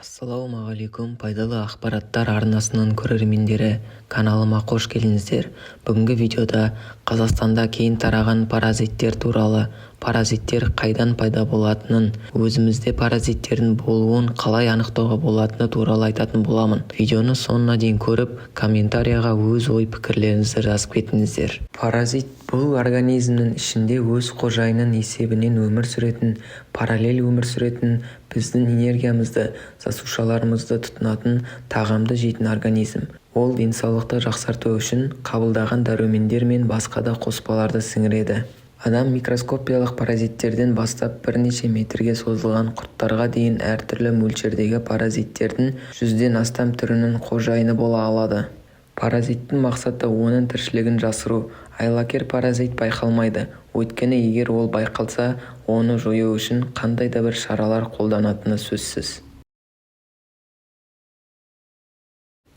Ассалаумағалейкум, пайдалы ақпараттар арнасының көрермендері, каналыма қош келдіңіздер. Бүгінгі видеода Қазақстанда кең тараған паразиттер туралы, паразиттер қайдан пайда болатынын, өзімізде паразиттердің болуын қалай анықтауға болатыны туралы айтатын боламын. Видеоны соңына дейін көріп, комментарияға өз ой-пікірлеріңізді жазып кетіңіздер. Паразит бұл организмнің ішінде өз қожайынының есебінен өмір сүретін, параллель өмір сүретін, біздің энергиямызды, жасушаларымызды тұтынатын, тағамды жейтін организм. Ол денсаулықты жақсарту үшін қабылдаған дәрумендер мен басқа да қоспаларды сіңіреді. Адам микроскопиялық паразиттерден бастап бірнеше метрге созылған құрттарға дейін әртүрлі мөлшердегі паразиттердің 100-ден астам түрінің қожайыны бола алады. Паразиттің мақсаты оның тіршілігін жасыру. Айлакер паразит байқалмайды. Өйткені егер ол байқалса, оны жою үшін қандай да бір шаралар қолданатыны сөзсіз.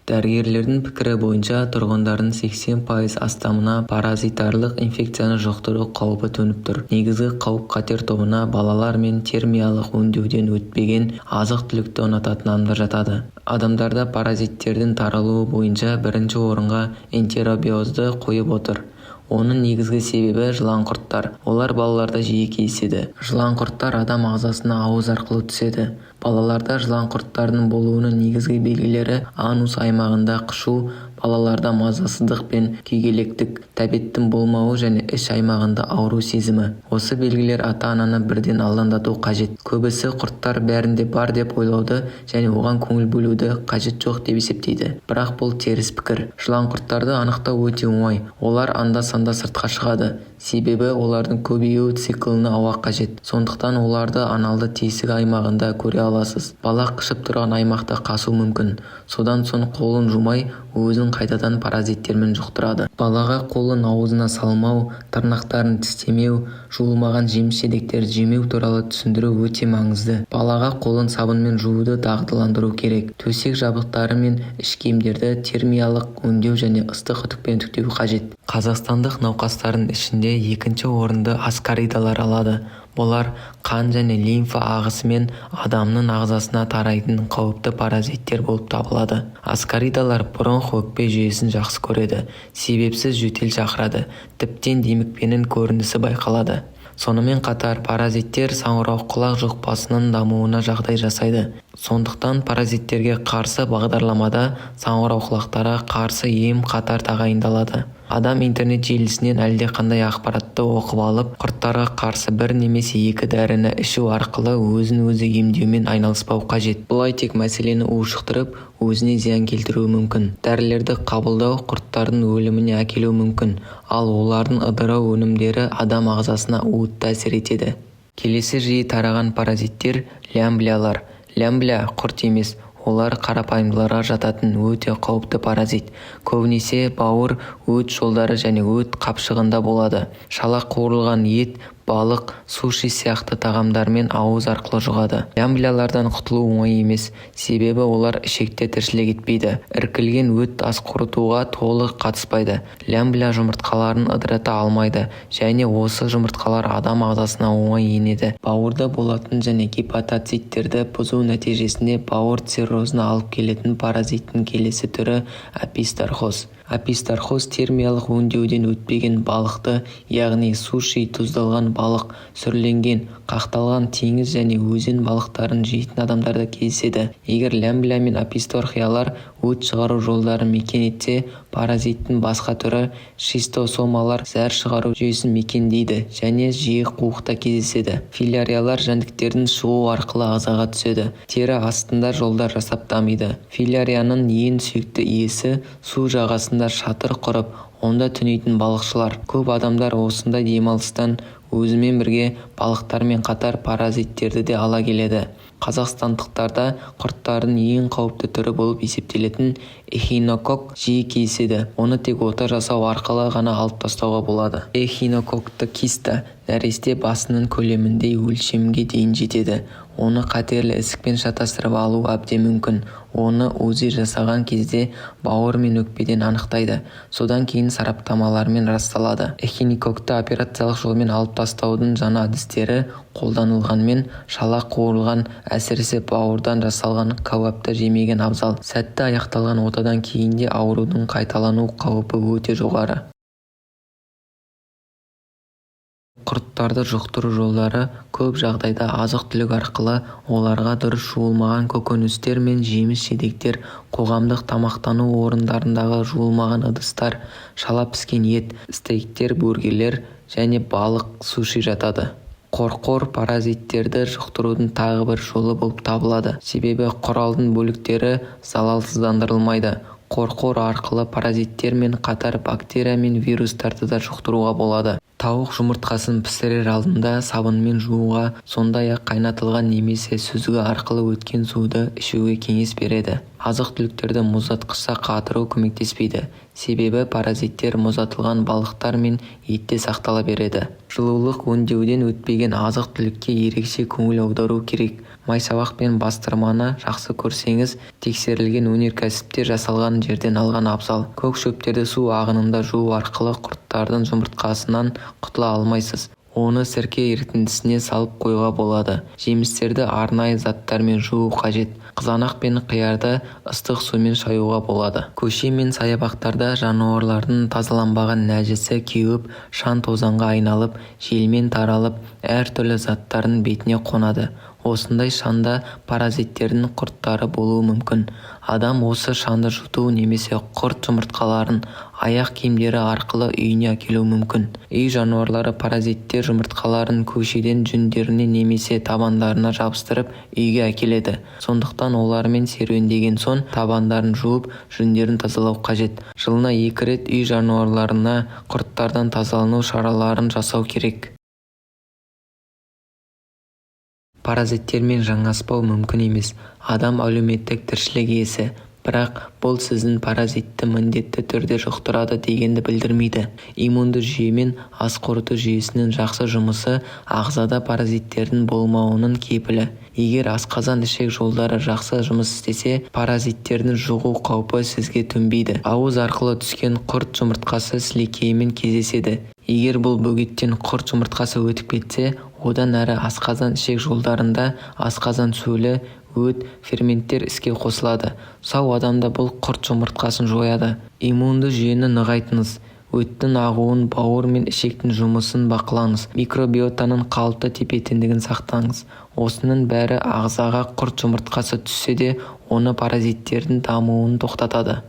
Дәрігерлердің пікірі бойынша тұрғындардың 80% астамына паразитарлық инфекцияны жұқтыру қаупі төніп тұр. Негізгі қауіп-қатер тобына балалар мен термиялық өңдеуден өтпеген азық-түлікті ұнататын адамдар жатады. Адамдарда паразиттердің таралуы бойынша бірінші орынға энтеробиозды қойып отыр. Оның негізгі себебі жыланқұрттар. Олар балаларда жиі кездеседі. Жыланқұрттар адам ағзасына ауыз арқылы түседі. Балаларда жыланқұрттардың болуының негізгі белгілері анус аймағында қышу, балаларда мазасыздық пен күйгелектік, тәбеттің болмауы және іш аймағында ауру сезімі. Осы белгілер ата-ананы бірден алаңдату қажет. Көбісі құрттар бәрінде бар деп ойлауды және оған көңіл бөлуді қажет жоқ деп есептейді. Бірақ бұл теріс пікір. Жыланқұрттарды анықтау өте оңай. Олар анда-санда сыртқа шығады. Себебі олардың көбею цикліне ауа қажет. Сондықтан оларды аналды тесік аймағында көре аласыз. Бала қышып тұрған аймақта қасу мүмкін. Содан соң қолын жумай, өзін қайтадан паразиттермен жұқтырады. Балаға қолын аузына салмау, тырнақтарын тістемеу, жуылмаған жеміс-жидектерді жемеу туралы түсіндіру өте маңызды. Балаға қолын сабынмен жууды дағдыландыру керек. Төсек жабдықтары мен іш киімдерді термиялық өңдеу және ыстық үтікпен үтіктеу қажет. Қазақстандық науқастардың ішінде екінші орынды аскаридалар алады. Бұлар қан және лимфа ағысымен адамның ағзасына тарайтын қауіпті паразиттер болып табылады. Аскаридалар бронх-өкпе жүйесін жақсы көреді. Себепсіз жөтел шақырады. Тіптен демікпенің көрінісі байқалады. Сонымен қатар паразиттер саңырауқұлақ жұқпасының дамуына жағдай жасайды. Сондықтан паразиттерге қарсы бағдарламада саңырауқұлақтарға қарсы ем қатар тағайындалады. Адам интернет желісінен әлдеқандай ақпаратты оқып алып, құрттарға қарсы бір немесе екі дәріні ішу арқылы өзін-өзі емдеумен айналыспау қажет. Бұлай тек мәселені ушықтырып, өзіне зиян келтіруі мүмкін. Дәрілерді қабылдау құрттардың өліміне әкелуі мүмкін, ал олардың ыдырау өнімдері адам ағзасына уытты әсер етеді. Келесі жиі тараған паразиттер лямблялар. Лямбля құрт емес, олар қарапайымдыларға жататын өте қауіпті паразит. Көбінесе бауыр, өт жолдары және өт қапшығында болады. Шала қуырылған ет, балық, суши сияқты тағамдармен ауыз арқылы жұғады. Лямблялардан құтылу оңай емес, себебі олар ішекте тіршілік етпейді. Іркілген өт ас қорытуға толық қатыспайды. Лямбля жұмыртқаларын ыдырата алмайды және осы жұмыртқалар адам ағзасына оңай енеді. Бауырда болатын және гепатоциттерді бұзу нәтижесінде бауыр циррозына алып келетін паразиттің келесі түрі апистархоз. Апистархоз термиялық өңдеуден өтпеген балықты, яғни суши, тұздалған балық, сүрленген, қақталған теңіз және өзен балықтарын жейтін адамдарда кездеседі. Егер лямбля мен аписторхиялар өт шығару жолдарын мекен етсе, паразиттің басқа түрі шистосомалар зәр шығару жүйесін мекендейді және жиі қуықта кездеседі. Филариялар жәндіктердің шығу арқылы ағзаға түседі. Тері астында жолдар жасап дамиды. Филарияның ең сүйікті иесі су жағасында шатыр құрып, онда түнейтін балықшылар. Көп адамдар осындай демалыстан өзімен бірге балықтармен қатар паразиттерді де ала келеді. Қазақстандықтарда құрттардың ең қауіпті түрі болып есептелетін эхинокок жиі кездеседі. Оны тек ота жасау арқылы ғана алып тастауға болады. Эхинококты киста нәресте басының көлеміндей өлшемге дейін жетеді. Оны қатерлі ісікпен шатастырып алу әбден мүмкін. Оны УЗИ жасаған кезде бауыр мен өкпеден анықтайды. Содан кейін сараптамалармен расталады. Эхинококты операциялық жолмен алып тастаудың жаңа әдістері қолданылғанмен шала қуырылған, әсіресе бауырдан жасалған кәуапты жемеген абзал. Сәтті аяқталған отадан кейін де аурудың қайталану қаупі өте жоғары. Құрттарды жұқтыру жолдары көп жағдайда азық-түлік арқылы, оларға дұрыс жуылмаған көкөністер мен жеміс-жидектер, қоғамдық тамақтану орындарындағы жуылмаған ыдыстар, шала піскен ет, стейктер, бургерлер және балық, суши жатады. Қорқор паразиттерді жұқтырудың тағы бір жолы болып табылады. Себебі құралдың бөліктері залалсыздандырылмайды. Қорқор арқылы паразиттер мен қатар бактерия мен вирустарды да жұқтыруға болады. Тауық жұмыртқасын пісірер алдында сабынмен жууға, сондай-ақ қайнатылған немесе сүзгі арқылы өткен суды ішуге кеңес береді. Азық-түліктерді мұздатқышта қатыру көмектеспейді. Себебі паразиттер мұздатылған балықтар мен етте сақтала береді. Жылулық өңдеуден өтпеген азық-түлікке ерекше көңіл аудару керек. Майсабақ пен бастырманы жақсы көрсеңіз, тексерілген өнеркәсіпте жасалған жерден алған абзал. Көк шөптерді су ағынында жуу арқылы құрттардың жұмыртқасынан құтыла алмайсыз. Оны сірке ерітіндісіне салып қоюға болады. Жемістерді арнайы заттармен жуу қажет. Қызанақ пен қиярды ыстық сумен шаюға болады. Көше мен саябақтарда жануарлардың тазаланбаған нәжісі кеуіп, шаң тозаңға айналып, желмен таралып, әртүрлі заттардың бетіне қонады. Осындай шаңда паразиттердің құрттары болуы мүмкін. Адам осы шаңды жұту немесе құрт жұмыртқаларын аяқ киімдері арқылы үйіне әкелуі мүмкін. Үй жануарлары паразиттер жұмыртқаларын көшеден жүндеріне немесе табандарына жабыстырып үйге әкеледі. Сондықтан олармен серуендеген соң табандарын жуып, жүндерін тазалау қажет. Жылына 2 рет үй жануарларына құрттардан тазалану шараларын жасау керек. Паразиттермен жанаспау мүмкін емес. Адам әлеуметтік тіршілік иесі. Бірақ бұл сіздің паразитті міндетті түрде жұқтырады дегенді білдірмейді. Иммунды жүйе мен ас қорыту жүйесінің жақсы жұмысы ағзада паразиттердің болмауының кепілі. Егер асқазан ішек жолдары жақсы жұмыс істесе, паразиттердің жұғу қаупі сізге төнбейді. Ауыз арқылы түскен құрт жұмыртқасы сілекеймен кездеседі. Егер бұл бөгеттен құрт жұмыртқасы өтіп кетсе, одан әрі асқазан ішек жолдарында асқазан сөлі, өт, ферменттер іске қосылады. Сау адамда бұл құрт жұмыртқасын жояды. Иммунды жүйені нығайтыңыз. Өттің ағуын, бауыр мен ішектің жұмысын бақылаңыз. Микробиотаның қалыпты тепе-теңдігін сақтаңыз. Осының бәрі ағзаға құрт жұмыртқасы түссе де, оны паразиттердің дамуын тоқтатады.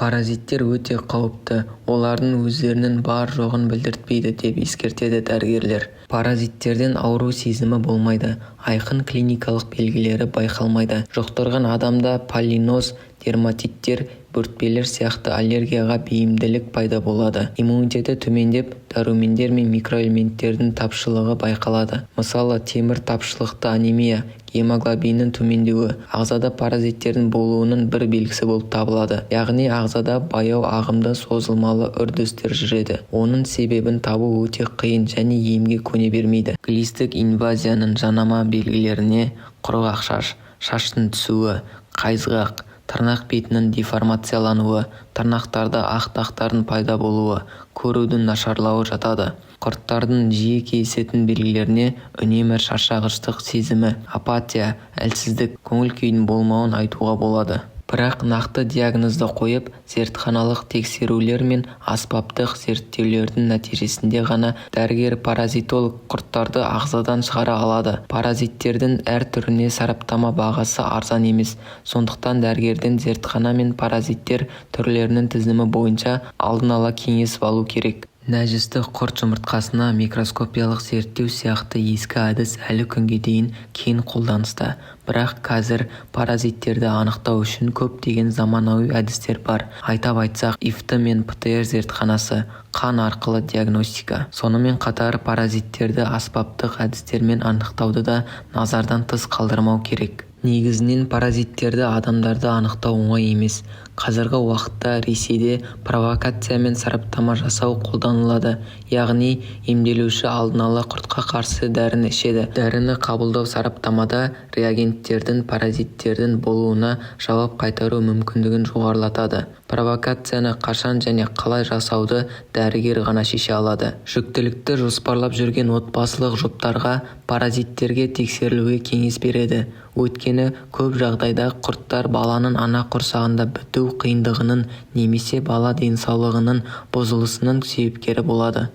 Паразиттер өте қауіпті, олардың өздерінің бар жоғын білдіртпейді деп ескертеді дәрігерлер. Паразиттерден ауру сезімі болмайды, айқын клиникалық белгілері байқалмайды. Жұқтырған адамда полиноз, дерматиттер, бөртпелер сияқты аллергияға бейімділік пайда болады. Иммунитеті төмендеп, дәрумендер мен микроэлементтердің тапшылығы байқалады. Мысалы, темір тапшылықты анемия, гемоглобиннің төмендеуі ағзада паразиттердің болуының бір белгісі болып табылады. Яғни ағзада баяу ағымды созылмалы үрдістер жүреді. Оның себебін табу өте қиын және емге көне бермейді. Глистік инвазияның жанама белгілеріне құрғақ шаш, шаштың түсуі, қайызғақ, тырнақ бетінің деформациялануы, тырнақтарда ақ дақтардың пайда болуы, көрудің нашарлауы жатады. Құрттардың жиі кездесетін белгілеріне үнемі шаршағыштық сезімі, апатия, әлсіздік, көңіл күйдің болмауын айтуға болады. Бірақ нақты диагнозды қойып, зертханалық тексерулер мен аспаптық зерттеулердің нәтижесінде ғана дәрігер-паразитолог құрттарды ағзадан шығара алады. Паразиттердің әр түріне сараптама бағасы арзан емес. Сондықтан дәрігерден зертхана мен паразиттер түрлерінің тізімі бойынша алдын ала кеңес алу керек. Нәжісті құрт жұмыртқасына микроскопиялық зерттеу сияқты ескі әдіс әлі күнге дейін кең қолданыста. Бірақ қазір паразиттерді анықтау үшін көптеген заманауи әдістер бар. Айтап айтсақ, ИФТ мен ПТР зертханасы, қан арқылы диагностика. Сонымен қатар паразиттерді аспаптық әдістермен анықтауды да назардан тыс қалдырмау керек. Негізінен паразиттерді адамдарда анықтау оңай емес. Қазіргі уақытта Ресейде провокация мен сараптама жасау қолданылады, яғни емделуші алдын ала құртқа қарсы дәріні ішеді. Дәріні қабылдау сараптамада реагенттердің паразиттердің болуына жауап қайтару мүмкіндігін жоғарылатады. Провокацияны қашан және қалай жасауды дәрігер ғана шеше алады. Жүктілікті жоспарлап жүрген отбасылық жұптарға паразиттерге тексерілуге кеңес береді. Өйткені көп жағдайда құрттар баланың ана құрсағында біту қиындығының немесе бала денсаулығының бұзылысының себепкері болады.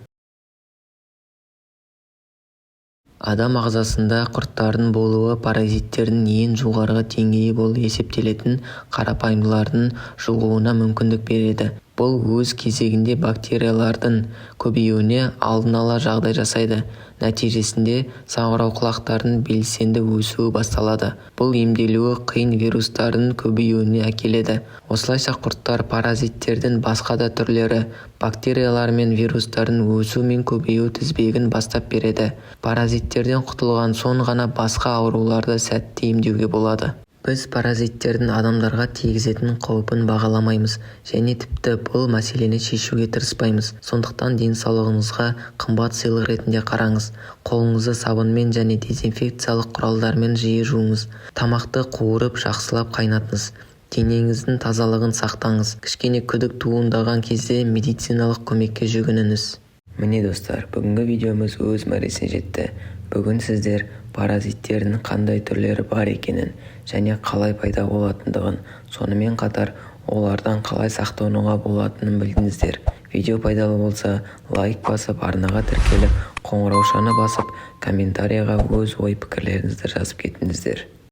Адам ағзасында құрттардың болуы паразиттердің ең жоғарғы деңгейі болып есептелетін қарапайымдылардың жұғуына мүмкіндік береді. Бұл өз кезегінде бактериялардың көбеюіне алдын ала жағдай жасайды. Нәтижесінде саңырауқұлақтардың белсенді өсуі басталады. Бұл емделуі қиын вирустардың көбеюіне әкеледі. Осылайша құрттар паразиттердің басқа да түрлері, бактериялар мен вирустардың өсу мен көбею тізбегін бастап береді. Паразиттерден құтылған соң ғана басқа ауруларды сәтті емдеуге болады. Біз паразиттердің адамдарға тигізетін қаупін бағаламаймыз және тіпті бұл мәселені шешуге тырыспаймыз. Сондықтан денсаулығыңызға қымбат сыйлық ретінде қараңыз. Қолыңызды сабынмен және дезинфекциялық құралдармен жиі жуыңыз. Тамақты қуырып жақсылап қайнатыңыз. Денеңіздің тазалығын сақтаңыз. Кішкене күдік туындаған кезде медициналық көмекке жүгініңіз. Міне достар, бүгінгі видеомыз өз мәресіне жетті. Бүгін сіздер паразиттердің қандай түрлері бар екенін және қалай пайда болатындығын, сонымен қатар олардан қалай сақтануға болатынын білдіңіздер. Видео пайдалы болса, лайк басып, арнаға тіркеліп, қоңыраушаны басып, комментарияға өз ой-пікірлеріңізді жазып кетіңіздер.